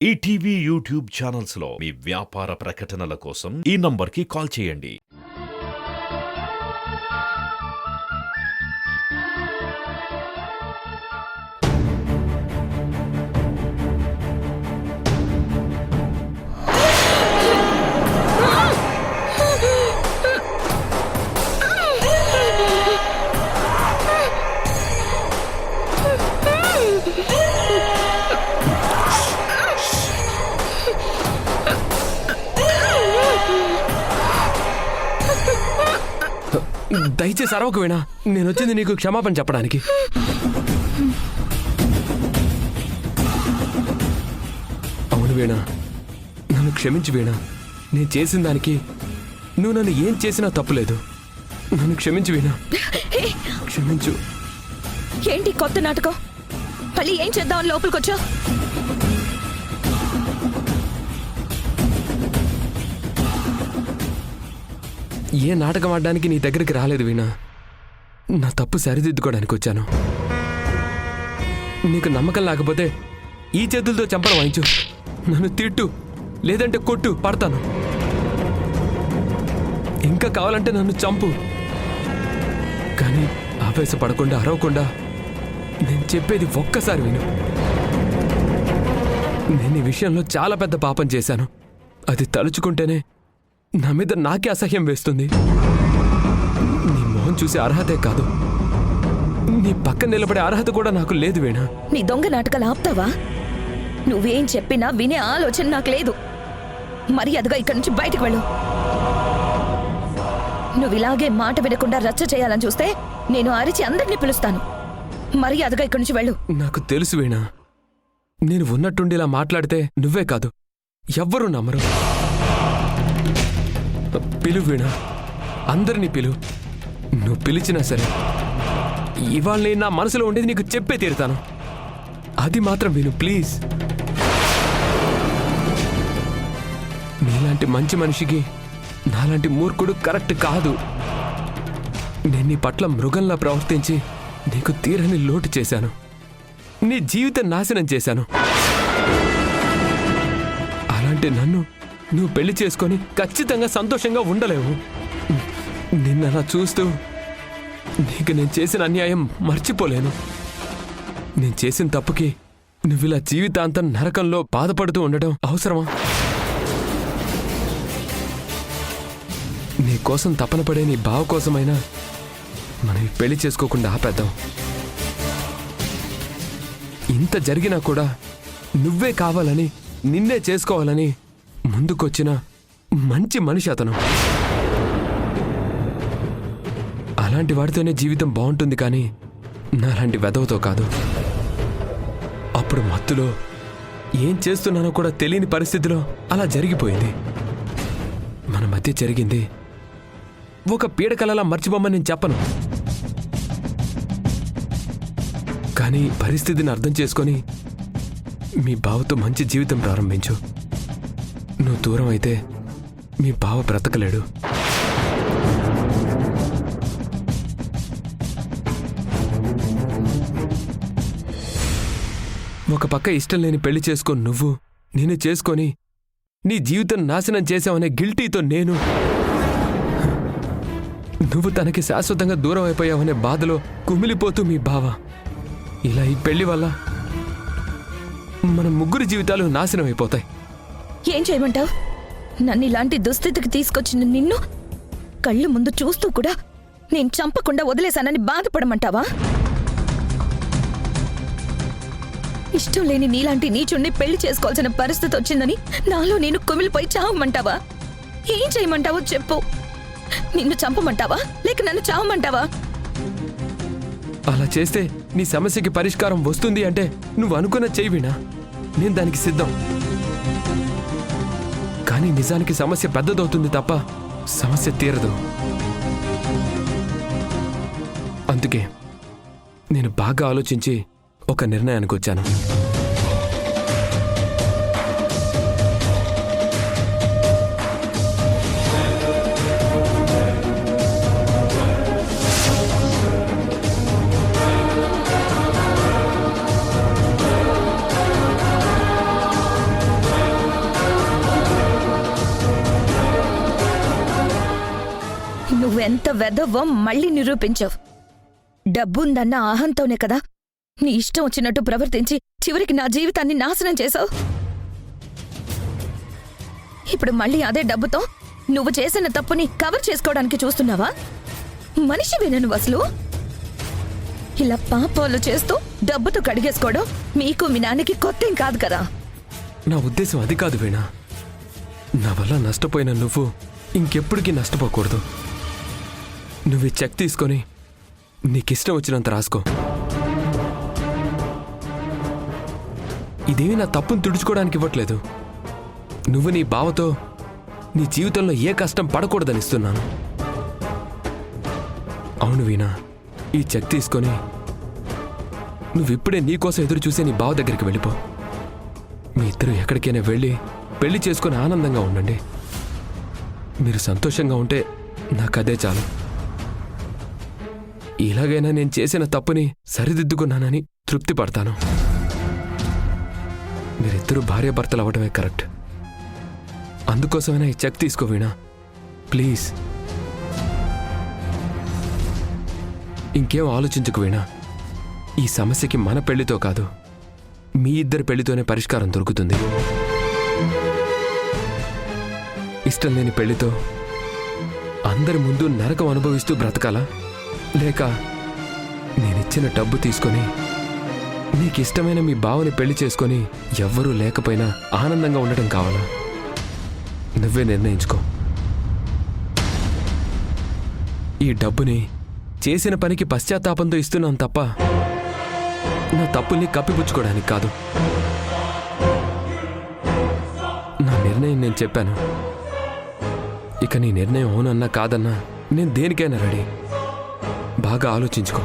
ETV YouTube channels లో మీ వ్యాపార ప్రకటనల కోసం ఈ నంబర్కి కాల్ చేయండి. దయచేసి అరవకు వీణా, నేను వచ్చింది నీకు క్షమాపణ చెప్పడానికి. అవును వీణా, నన్ను క్షమించు వీణా. నేను చేసిన దానికి నువ్వు నన్ను ఏం చేసినా తప్పులేదు. నన్ను క్షమించు వీణా, క్షమించు. ఏంటి కొత్త నాటకం? మళ్ళీ ఏం చేద్దామని లోపలికొచ్చా? ఏ నాటకం ఆడడానికి నీ దగ్గరికి రాలేదు వీణా. నా తప్పు సరిదిద్దుకోవడానికి వచ్చాను. నీకు నమ్మకం లేకపోతే ఈ చేతులతో చెంపలు వాయించు, నన్ను తిట్టు, లేదంటే కొట్టు, పడతాను. ఇంకా కావాలంటే నన్ను చంపు. కానీ ఆవేశపడకుండా, అరవకుండా నేను చెప్పేది ఒక్కసారి విను. నేను ఈ విషయంలో చాలా పెద్ద పాపం చేశాను. అది తలుచుకుంటేనే నా మీద నాకే అసహ్యం వేస్తుంది. నీ మొహం చూసే అర్హతే కాదు, నీ పక్కన నిలబడే అర్హత కూడా నాకు లేదు వీణా. నీ దొంగ నాటకాలు ఆపుతావా? నువ్వేం చెప్పినా వినే ఆలోచన నాకు లేదు. మర్యాదగా ఇక్కడి నుంచి బయటకు వెళ్ళు. నువ్వు ఇలాగే మాట వినకుండా రచ్చ చేయాలని చూస్తే నేను అరిచి అందరినీ పిలుస్తాను. మర్యాదగా ఇక్కడి నుంచి వెళ్ళు. నాకు తెలుసు వీణా, నేను ఉన్నట్టుండి ఇలా మాట్లాడితే నువ్వే కాదు ఎవ్వరూ నమ్మరు. పిలు వీణా, అందరినీ పిలు. నువ్వు పిలిచినా సరే ఇవాళ నేను నా మనసులో ఉండేది నీకు చెప్పే తీరుతాను. అది మాత్రం విను ప్లీజ్. నీలాంటి మంచి మనిషికి నాలాంటి మూర్ఖుడు కరెక్ట్ కాదు. నేను నీ పట్ల మృగంలా ప్రవర్తించి నీకు తీరని లోటు చేశాను. నీ జీవితం నాశనం చేశాను. అలాంటి నన్ను నువ్వు పెళ్లి చేసుకొని ఖచ్చితంగా సంతోషంగా ఉండలేవు. నిన్నలా చూస్తూ నీకు నేను చేసిన అన్యాయం మర్చిపోలేను. నేను చేసిన తప్పుకి నువ్విలా జీవితాంతం నరకంలో బాధపడుతూ ఉండడం అవసరమా? నీ కోసం తపన పడే నీ బావ కోసమైనా మనం ఈ పెళ్లి చేసుకోకుండా ఆపేద్దాం. ఇంత జరిగినా కూడా నువ్వే కావాలని, నిన్నే చేసుకోవాలని ముందుకొచ్చిన మంచి మనిషి అతను. అలాంటి వాడితోనే జీవితం బాగుంటుంది, కానీ నాలాంటి వెధవతో కాదు. అప్పుడు మత్తులో ఏం చేస్తున్నానో కూడా తెలియని పరిస్థితిలో అలా జరిగిపోయింది. మన మధ్య జరిగింది ఒక పీడకలలా మర్చిపోమని నేను చెప్పను, కానీ పరిస్థితిని అర్థం చేసుకొని మీ బావతో మంచి జీవితం ప్రారంభించు. నువ్వు దూరం అయితే మీ బావ బ్రతకలేడు. ఒక పక్క ఇష్టం లేని పెళ్లి చేసుకొని నువ్వు, నేను చేసుకొని నీ జీవితం నాశనం చేశావనే గిల్టీతో నేను, నువ్వు తనకి శాశ్వతంగా దూరం అయిపోయావనే బాధలో కుమిలిపోతూ మీ బావ. ఇలా ఈ పెళ్లి వల్ల మన ముగ్గురి జీవితాలు నాశనం అయిపోతాయి. ఏం చేయమంటావు? నన్ను ఇలాంటి దుస్థితికి తీసుకొచ్చిన నిన్ను కళ్ళు ముందు చూస్తూ కూడా నేను చంపకుండా వదిలేశానని బాధపడమంటావా? ఇష్టం లేని నీలాంటి నీచుణ్ణి పెళ్లి చేసుకోవాల్సిన పరిస్థితి వచ్చిందని నాలో నేను కుమిలిపోయి చావమంటావా? ఏం చేయమంటావో చెప్పు. నిన్ను చంపమంటావా లేక నన్ను చావమంటావా? అలా చేస్తే నీ సమస్యకి పరిష్కారం వస్తుంది అంటే నువ్వు అనుకున్న చెయ్యి వీణా, నేను దానికి సిద్ధం. కానీ నిజానికి సమస్య పెద్దదవుతుంది తప్ప సమస్య తీరదు. అందుకే నేను బాగా ఆలోచించి ఒక నిర్ణయానికి వచ్చాను. ఎంత వెదవ్వో మళ్ళీ నిరూపించావు. డబ్బుందన్న అహంతోనే కదా నీ ఇష్టం వచ్చినట్టు ప్రవర్తించి చివరికి నా జీవితాన్ని నాశనం చేశావు. ఇప్పుడు మళ్ళీ అదే డబ్బుతో నువ్వు చేసిన తప్పుని కవర్ చేసుకోవడానికి చూస్తున్నావా? మనిషివేనా నువ్వు అసలు? ఇలా పాపాలు చేస్తూ డబ్బుతో కడిగేసుకోవడం మీకు మీ నాన్నకి కొత్తేం కాదు కదా. నా ఉద్దేశం అది కాదు వీణా. నా వల్ల నష్టపోయిన నువ్వు ఇంకెప్పటికీ నష్టపోకూడదు. నువ్వు ఈ చెక్ తీసుకొని నీకిష్టం వచ్చినంత రాసుకో. ఇదేమీ నా తప్పును తుడుచుకోవడానికి ఇవ్వట్లేదు. నువ్వు నీ బావతో నీ జీవితంలో ఏ కష్టం పడకూడదని ఇస్తున్నాను. అవును వీణా, ఈ చెక్ తీసుకొని నువ్విప్పుడే నీకోసం ఎదురు చూసే నీ బావ దగ్గరికి వెళ్ళిపో. మీ ఇద్దరు ఎక్కడికైనా వెళ్ళి పెళ్లి చేసుకుని ఆనందంగా ఉండండి. మీరు సంతోషంగా ఉంటే నాకదే చాలు. ఇలాగైనా నేను చేసిన తప్పుని సరిదిద్దుకున్నానని తృప్తి పడతాను. మీరిద్దరూ భార్యాభర్తలు అవ్వడమే కరెక్ట్. అందుకోసమైనా ఈ చెక్ తీసుకో వీణా, ప్లీజ్. ఇంకేం ఆలోచించుకు వీణా. ఈ సమస్యకి మన పెళ్లితో కాదు, మీ ఇద్దరి పెళ్లితోనే పరిష్కారం దొరుకుతుంది. ఇష్టం లేని పెళ్లితో అందరి ముందు నరకం అనుభవిస్తూ బ్రతకాలా, లేక నేనిచ్చిన డబ్బు తీసుకొని నీకిష్టమైన మీ బావని పెళ్లి చేసుకొని ఎవ్వరూ లేకపోయినా ఆనందంగా ఉండటం కావాలా? నువ్వే నిర్ణయించుకో. ఈ డబ్బుని చేసిన పనికి పశ్చాత్తాపంతో ఇస్తున్నాను తప్ప నా తప్పుల్ని కప్పిపుచ్చుకోవడానికి కాదు. నా నిర్ణయం నేను చెప్పాను. ఇక నీ నిర్ణయం అవునన్నా కాదన్నా నేను దేనికైనా రెడీ. బాగా ఆలోచించుకో.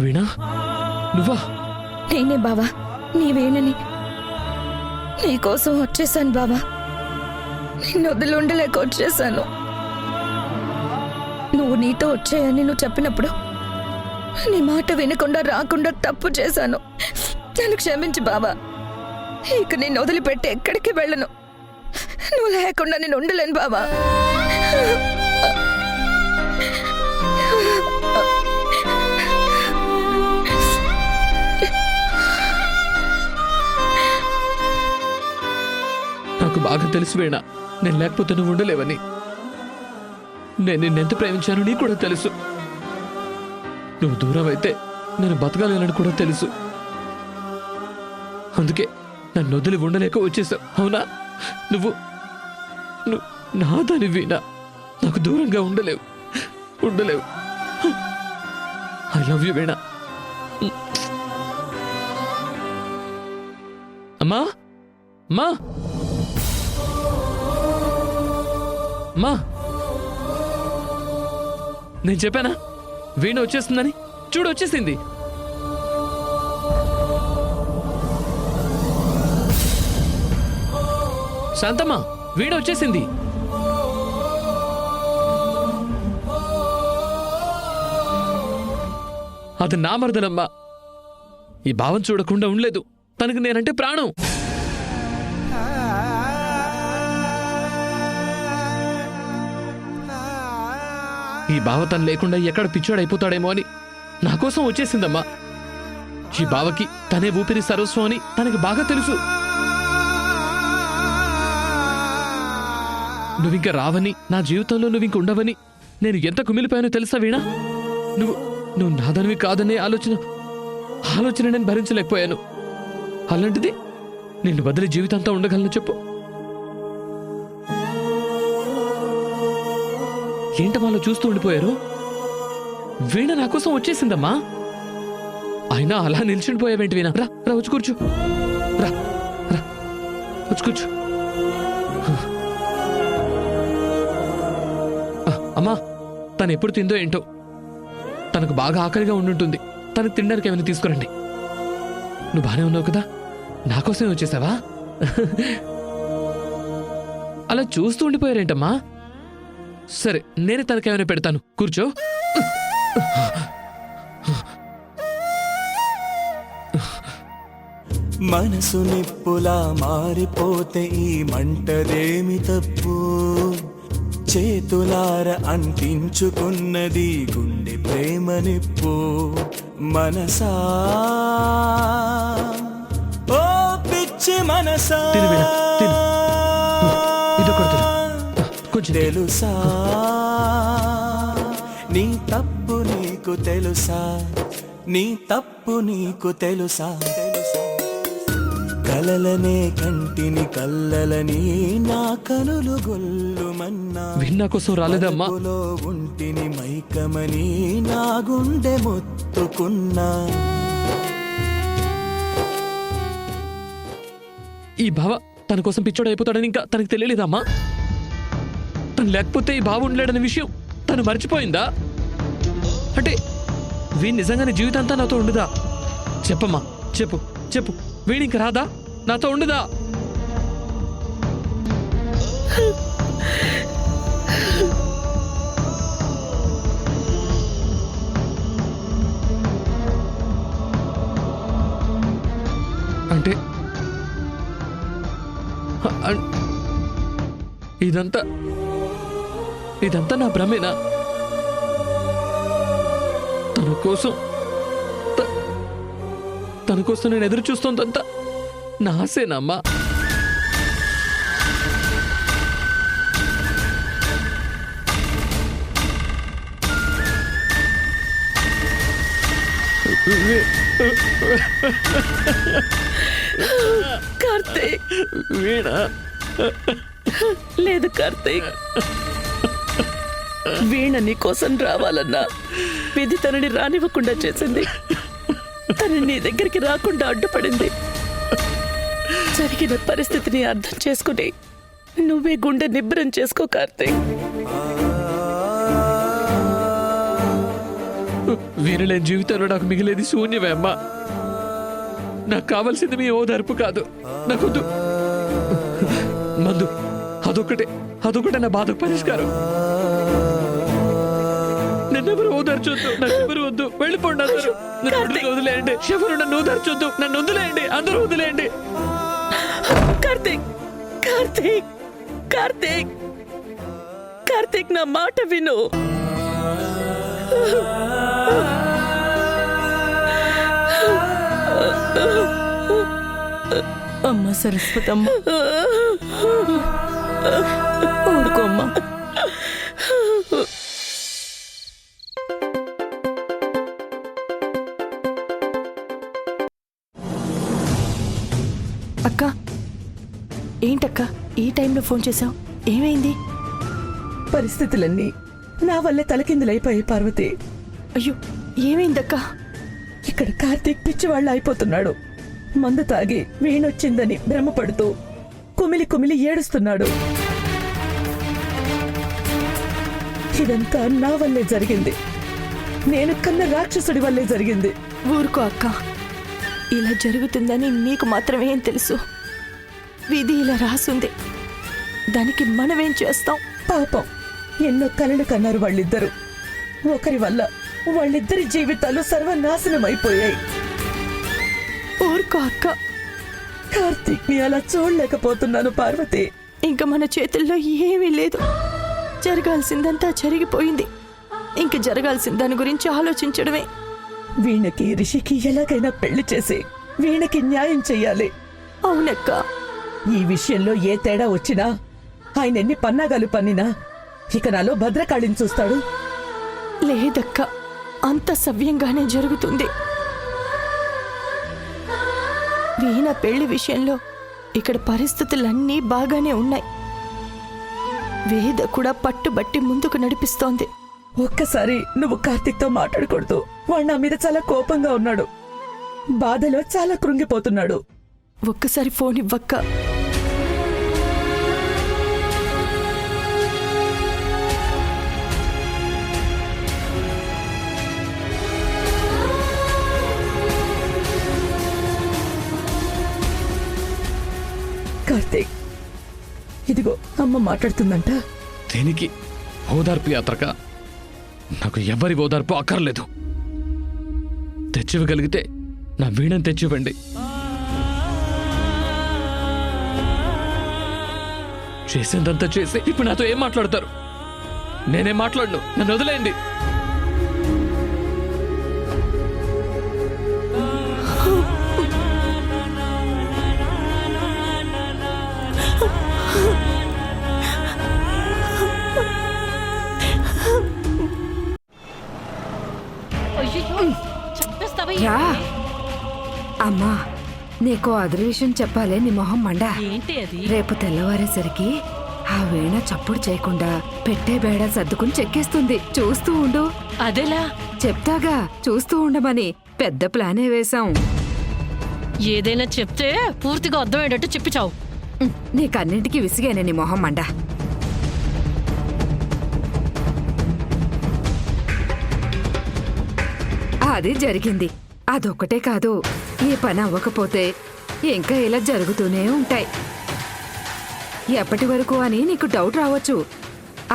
వీణా, నువ్వా? నేనే బావా, నీవేనని నీకోసం వచ్చేసాను బావా. నిన్ను వదిలి ఉండలేక వచ్చేసాను. నువ్వు నీతో వచ్చాయని నువ్వు చెప్పినప్పుడు నీ మాట వినకుండా రాకుండా తప్పు చేశాను. నన్ను క్షమించు బావా. ఇక నిన్ను వదిలిపెట్టి ఎక్కడికి వెళ్ళను. నువ్వు లేకుండా నేను ఉండలేను బావా. నాకు బాగా తెలుసు వీణా, నేను లేకపోతే నువ్వు ఉండలేవని. నేను నిన్నెంత ప్రేమించాను నీకు కూడా తెలుసు. నువ్వు దూరం అయితే నేను బతకలేనని కూడా తెలుసు. అందుకే నన్ను వదిలి ఉండలేక వచ్చేసావు. అవునా? నువ్వు నాదని వీణా, నాకు దూరంగా ఉండలేవు. ఐ లవ్ యూ వీణా. అమ్మా, అమ్మా, అమ్మా, నేను చెప్పానా వీణ వచ్చేస్తుందని? చూడు, వచ్చేసింది. శాంతమ్మ, వీణ వచ్చేసింది. అది నా మరదలమ్మా. ఈ భావం చూడకుండా ఉండలేదు. తనకి నేనంటే ప్రాణం. ఈ బావ తను లేకుండా ఎక్కడ పిచ్చోడైపోతాడేమో అని నా కోసం వచ్చేసిందమ్మా. ఈ బావకి తనే ఊపిరి సర్వస్వం అని తనకి బాగా తెలుసు. నువ్వింక రావని, నా జీవితంలో నువ్వింక ఉండవని నేను ఎంత కుమిలిపోయానో తెలుసా వీణా? నువ్వు నాదనివి కాదనే ఆలోచన నేను భరించలేకపోయాను. అలాంటిది నిన్ను బదిలీ జీవితంతో ఉండగలను చెప్పు? ఏంటమాలో చూస్తూ ఉండిపోయారు? వీణ నా కోసం వచ్చేసిందమ్మా. అయినా అలా నిల్చుండిపోయావేంటి వీణా? రా రా వచ్చి కూర్చో. రా రా వచ్చి కూర్చో. అమ్మా, తను ఎప్పుడు తిందో ఏంటో, తనకు బాగా ఆకలిగా ఉండుంటుంది. తనకు తినడానికి ఏమైనా తీసుకురండి. నువ్వు బానే ఉన్నావు కదా? నాకోసమే వచ్చేసావా? అలా చూస్తూ ఉండిపోయారేంటమ్మా? సరే, నేనే తనకేమైనా పెడతాను. కూర్చో. మనసు నిప్పులా మారిపోతే ఈ మంటదేమి తప్పు? చేతులార అంటించుకున్నది గుండె ప్రేమ నిప్పు. మనసా ఓ పిచ్చి మనసా, తిను వీణా, తిను. ఇదొకటి తిను. కొంచెం తిను. తెలుసా నీ తప్పు నీకు తెలుసా? నీ తప్పు నీకు తెలుసా? కలలనే కంటిని కల్లలని నా కనులు గొల్లుమన్నా. వీణా కోసం రాలేదమ్మా. కడుపులో ఉంటిని మైకమని నా గుండె మొత్తుకున్నా. ఈ బావ తన కోసం పిచ్చోడు అయిపోతాడని ఇంకా తనకు తెలియలేదమ్మా. తను లేకపోతే ఈ బావ ఉండలేడనే విషయం తను మర్చిపోయిందా? అంటే వీణి నిజంగానే జీవితంతా నాతో ఉండదా? చెప్పమ్మా, చెప్పు చెప్పు. వీణి ఇంక రాదా? నాతో ఉండదా? అంటే ఇదంతా నా భ్రమేనా? తన కోసం నేను ఎదురు చూస్తోందంతా నా ఆశేనమ్మా. కార్తీక్, వీణా, లేదు కార్తీక్. వీణ నీ కోసం రావాలన్నా విధి తనని రానివ్వకుండా చేసింది. తను నీ దగ్గరికి రాకుండా అడ్డుపడింది. జరిగిన పరిస్థితిని అర్థం చేసుకుని నువ్వే గుండె నిబ్బరం చేసుకో కార్తీక్. వీరలేని జీవితంలో నాకు మిగిలేది శూన్యమే అమ్మా. నాకు కావాల్సింది మీ ఓదార్పు కాదు. నాకొద్దు మందు. అదొకటే నా బాధకు పరిష్కారం. నన్నెవరు ఓదార్చొద్దు, నన్నెవరు వద్దు. వెళ్ళిపోండి అందరూ. నన్ను వదిలేయండి. ఎవరు నన్ను ఓదార్చొద్దు. నన్ను వదిలేయండి. అందరూ వదిలేయండి. కార్తీక్, కార్తీక్, కార్తీక్, కార్తీక్, నా మాట విను. అమ్మ సరస్వతమ్మ, ఊరుకోమ్మా. అక్క, ఏంటక్క ఈ టైంలో ఫోన్ చేశావు? ఏమైంది? పరిస్థితులన్నీ నా వల్లే తలకిందులైపోయాయి పార్వతి. అయ్యో, ఏమైందక్క? ఇక్కడ కార్తీక్ పిచ్చివాళ్ళు అయిపోతున్నాడు. మందు తాగి వీణొచ్చిందని భ్రమపడుతూ కుమిలి కుమిలి ఏడుస్తున్నాడు. ఇదంతా నా వల్లే జరిగింది. నేను కన్న రాక్షసుడి వల్లే జరిగింది. ఊరుకో అక్క, ఇలా జరుగుతుందని నీకు మాత్రమేం తెలుసు? విధి ఇలా రాసుంది, దానికి మనమేం చేస్తాం? పాపం, ఎన్నో కలలు కన్నారు వాళ్ళిద్దరూ. ఒకరి వల్ల వాళ్ళిద్దరి జీవితాలు సర్వనాశనం అయిపోయాయి. ఊరుకో అక్క, కార్తీక్ ని అలా చూడలేకపోతున్నాను పార్వతి. ఇంక మన చేతుల్లో ఏమీ లేదు. జరగాల్సిందంతా జరిగిపోయింది. ఇంక జరగాల్సిన దాని గురించి ఆలోచించడమే. వీణకి రిషికి ఎలాగైనా పెళ్లి చేసి వీణకి న్యాయం చెయ్యాలి. అవునక్క. ఈ విషయంలో ఏ తేడా వచ్చినా, ఆయన ఎన్ని పన్నాగాలు పన్నినా ఇక నాలో భద్రకాళిని చూస్తాడు. లేదక్క, అంత సవ్యంగానే జరుగుతుంది. వీణ పెళ్లి విషయంలో ఇక్కడ పరిస్థితులన్నీ బాగానే ఉన్నాయి. వేద కూడా పట్టుబట్టి ముందుకు నడిపిస్తోంది. ఒక్కసారి నువ్వు కార్తీక్ తో మాట్లాడకూడదు. వాడు నా మీద చాలా కోపంగా ఉన్నాడు. బాధలో చాలా కృంగిపోతున్నాడు. ఒక్కసారి ఫోన్ ఇవ్వక్క. కార్తీక్, ఇదిగో అమ్మ మాట్లాడుతుందంట. దేనికి? ఓదార్పు యాత్రక? నాకు ఎవరి ఓదార్పు అక్కర్లేదు. తెచ్చివ్వగలిగితే నా వీణని తెచ్చివ్వండి. చేసిందంతా చేసి ఇప్పుడు నాతో ఏం మాట్లాడతారు? నేనేం మాట్లాడను. నన్ను వదిలేయండి. రా అమ్మా, నీకో అదృ విషయం చెప్పాలే. నీ మొహం మండ. ఏంటి అది? రేపు తెల్లవారేసరికి ఆ వీణ చప్పుడు చేయకుండా పెట్టే బేడ సర్దుకుని చెక్కేస్తుంది. చూస్తూ ఉండు. అదెలా? చెప్తాగా, చూస్తూ ఉండమని పెద్ద ప్లానే వేశాం. ఏదైనా చెప్తే పూర్తిగా అర్థమయ్యేటట్టు చెప్పి చావు. నీకన్నింటికి విసిగేనే నీ మొహం మండ. అది జరిగింది. అదొక్కటే కాదు, ఈ పని అవ్వకపోతే ఇంకా ఇలా జరుగుతూనే ఉంటాయి. ఎప్పటి వరకు అని నీకు డౌట్ రావచ్చు.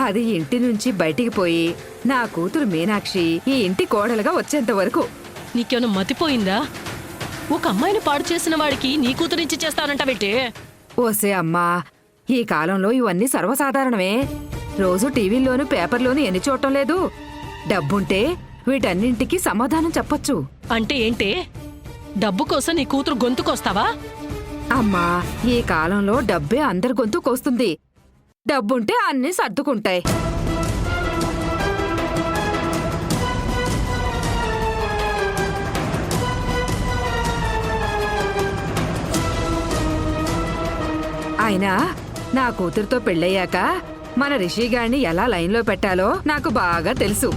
అది ఇంటి నుంచి బయటికి పోయి నా కూతురు మీనాక్షి ఈ ఇంటి కోడలుగా వచ్చేంత వరకు. నీకేమైనా మతిపోయిందా? ఒక అమ్మాయిని పాడు చేసిన వాడికి నీ కూతురించి చేస్తానంటావేంటి? ఓసే అమ్మా, ఈ కాలంలో ఇవన్నీ సర్వసాధారణమే. రోజు టీవీల్లోనూ పేపర్లోనూ ఎన్ని చూడటం లేదు. డబ్బుంటే వీటన్నింటికి సమాధానం చెప్పొచ్చు. అంటే ఏంటి? డబ్బు కోసం నీ కూతురు గొంతుకొస్తావా? అమ్మా, ఈ కాలంలో డబ్బే అందరి గొంతు కోస్తుంది. డబ్బుంటే అన్నీ సర్దుకుంటాయి. అయినా నా కూతురుతో పెళ్ళయ్యాక మన రిషిగాడిని ఎలా లైన్లో పెట్టాలో నాకు బాగా తెలుసు.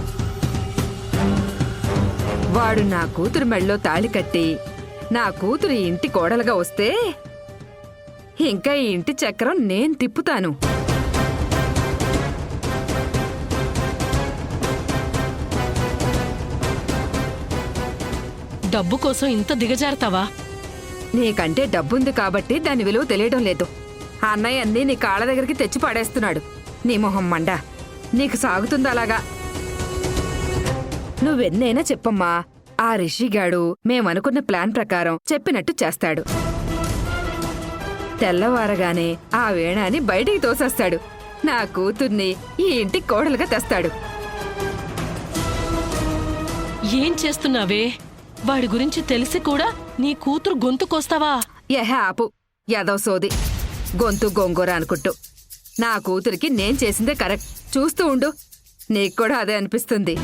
వాడు నా కూతురు మెళ్ళలో తాళి కట్టి నా కూతురు ఈ ఇంటి కోడలుగా వస్తే ఇంకా ఈ ఇంటి చక్రం నేను తిప్పుతాను. డబ్బు కోసం ఇంత దిగజారుతావా? నీకంటే డబ్బుంది కాబట్టి దాని విలువ తెలియడం లేదు. అన్నయ్య అన్నీ నీ కాళ్ళ దగ్గరికి తెచ్చి పడేస్తున్నాడు. నీ మొహం మండ. నీకు సాగుతుంది అలాగా. నువ్వెన్నైనా చెప్పమ్మా, ఆ రిషిగాడు మేమనుకున్న ప్లాన్ ప్రకారం చెప్పినట్టు చేస్తాడు. తెల్లవారగానే ఆ వీణాని బయటికి తోసేస్తాడు. నా కూతుర్ని ఈ ఇంటి కోడలుగా తెస్తాడు. ఏం చేస్తున్నావే? వాడి గురించి తెలిసి కూడా నీ కూతురు గొంతుకొస్తావా? ఎహే ఆపు, యదవ సోది. గొంతు గోంగూర అనుకుంటూ. నా కూతురికి నేను చేసిందే కరెక్ట్. చూస్తూ ఉండు, నీకు కూడా అదే అనిపిస్తుంది.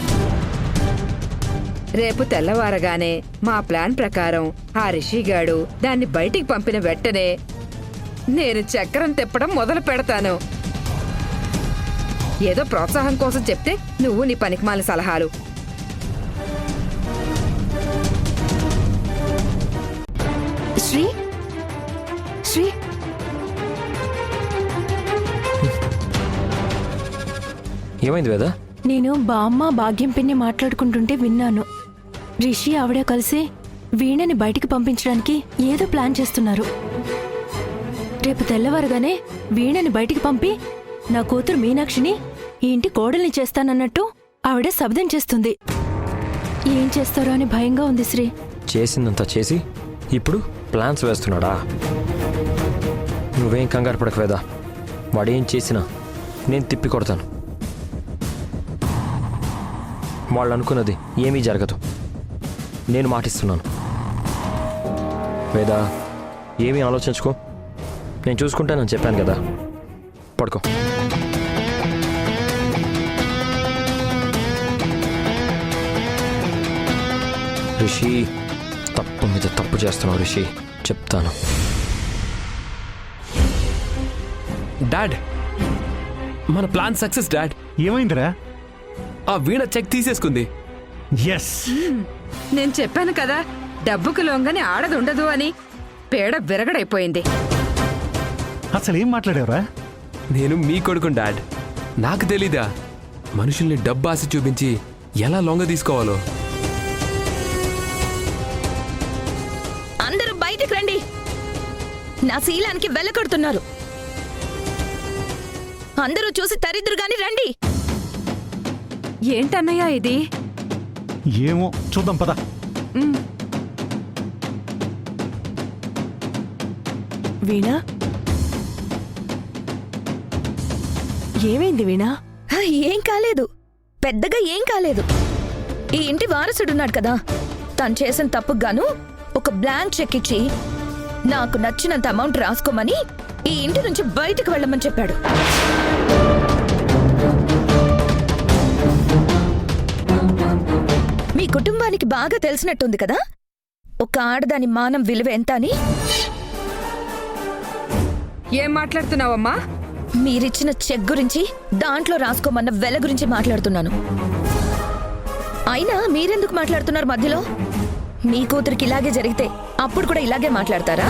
రేపు తెల్లవారగానే మా ప్లాన్ ప్రకారం ఆ రిషిగాడు దాన్ని బయటికి పంపిన వెంటనే నేను చక్రం తిప్పడం మొదలు పెడతాను. ఏదో ప్రోత్సాహం కోసం చెప్తే నువ్వు నీ పనికిమాల సలహాలు. శ్రీ శ్రీ ఏమైంది వేదా? నేను బామ్మ భాగ్యం పిన్ని మాట్లాడుకుంటుంటే విన్నాను. రిషి ఆవిడ కలిసి వీణని బయటికి పంపించడానికి ఏదో ప్లాన్ చేస్తున్నారు. రేపు తెల్లవారుగానే వీణని బయటికి పంపి నా కూతురు మీనాక్షిని ఈ ఇంటి కోడల్ని చేస్తానన్నట్టు ఆవిడ శబ్దం చేస్తుంది. ఏం చేస్తారో అని భయంగా ఉంది శ్రీ. చేసిందంతా చేసి ఇప్పుడు ప్లాన్స్ వేస్తున్నాడా? నువ్వేం కంగారు పడకు వేదా, వాడేం చేసినా నేను తిప్పి కొడతాను. వాళ్ళు అనుకున్నది ఏమీ జరగదు, నేను మాటిస్తున్నాను. వేదా, ఏమీ ఆలోచించుకో, నేను చూసుకుంటానని చెప్పాను కదా. పడుకో. రిషి, తప్పు మీద తప్పు చేస్తున్నావు రిషి, చెప్తాను. డాడ్, మన ప్లాన్ సక్సెస్ డాడ్. ఏమైందిరా? ఆ వీణ చెక్ తీసేసుకుంది. ఎస్, నేను చెప్పాను కదా, డబ్బుకు లొంగని ఆడదుండదు అని. పేడ విరగడైపోయింది. అసలు ఏం మాట్లాడావురా? నేను మీ కొడుకుని డాడ్. నాకు తెలీదా మనుషుల్ని డబ్బు ఆశ చూపించి ఎలా లొంగ తీసుకోవాలో? అందరూ బయటికి రండి. నా శీలానికి వెళ్ళకొడుతున్నారు. అందరూ చూసి తరిద్దురుగాని రండి. ఏంటన్నయ్య ఇది? ఏమో చూద్దాం పద. వీణా, ఏమైంది వీణా? ఏం కాలేదు, పెద్దగా ఏం కాలేదు. ఈ ఇంటి వారసుడున్నాడు కదా, తను చేసిన తప్పుకు గాను ఒక బ్లాంక్ చెక్ ఇచ్చి నాకు నచ్చినంత అమౌంట్ రాసుకోమని ఈ ఇంటి నుంచి బయటకు వెళ్ళమని చెప్పాడు. మీ కుటుంబానికి బాగా తెలిసినట్టుంది కదా ఒక ఆడదాని మానం విలువ ఎంత అని. ఏం మాట్లాడుతున్నావమ్మా? మీరిచ్చిన చెక్ గురించి, దాంట్లో రాసుకోమన్న వెల గురించి మాట్లాడుతున్నాను. అయినా మీరెందుకు మాట్లాడుతున్నారు మధ్యలో? మీ కూతురికి ఇలాగే జరిగితే అప్పుడు కూడా ఇలాగే మాట్లాడతారా?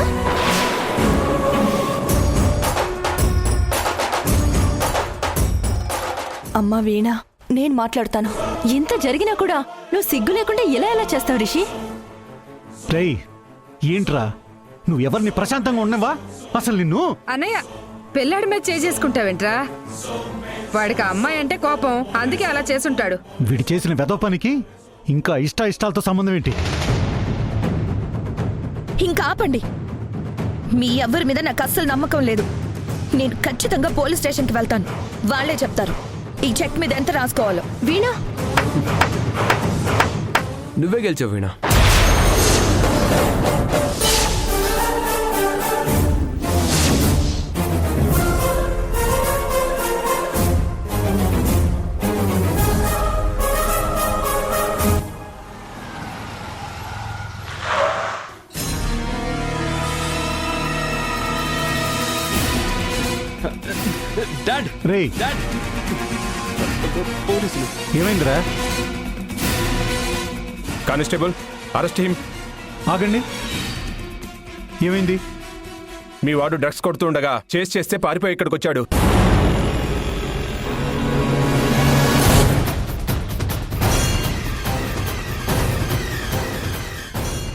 అమ్మా వీణా, నేను మాట్లాడతాను. ఇంత జరిగినా కూడా నువ్వు సిగ్గు లేకుండా ఎలా చేస్తావు రిషి? రేయ్, ఏంట్రా నువ్వు ఎవరిని ప్రశాంతంగా ఉన్నవా? అసలు నిన్ను అన్నయ్య, పెళ్ళాడి మీద చేసుకుంటావేంట్రా? వాడికి ఆ అమ్మాయి అంటే కోపం, అందుకే అలా చేసుంటాడు. వీడి చేసిన వెధవ పనికి ఇంకా ఇష్టాలతో సంబంధం ఏంటి? ఇంకా ఆపండి. మీ ఎవ్వరి మీద నాకు అస్సలు నమ్మకం లేదు. నేను ఖచ్చితంగా పోలీస్ స్టేషన్కి వెళ్తాను. వాళ్లే చెప్తారు ఈ చెక్ మీద ఎంత రాసుకోవాలో. వీణా, నువ్వే గెలిచావు వీణా. డాడ్, రేయ్, డాడ్, పోలీసులు. ఏమైందిరా? Constable, arrest him. ఆగండి, ఏమైంది? మీ వాడు డ్రగ్స్ కొడుతూ ఉండగా చేస్తే పారిపోయి ఇక్కడికి వచ్చాడు.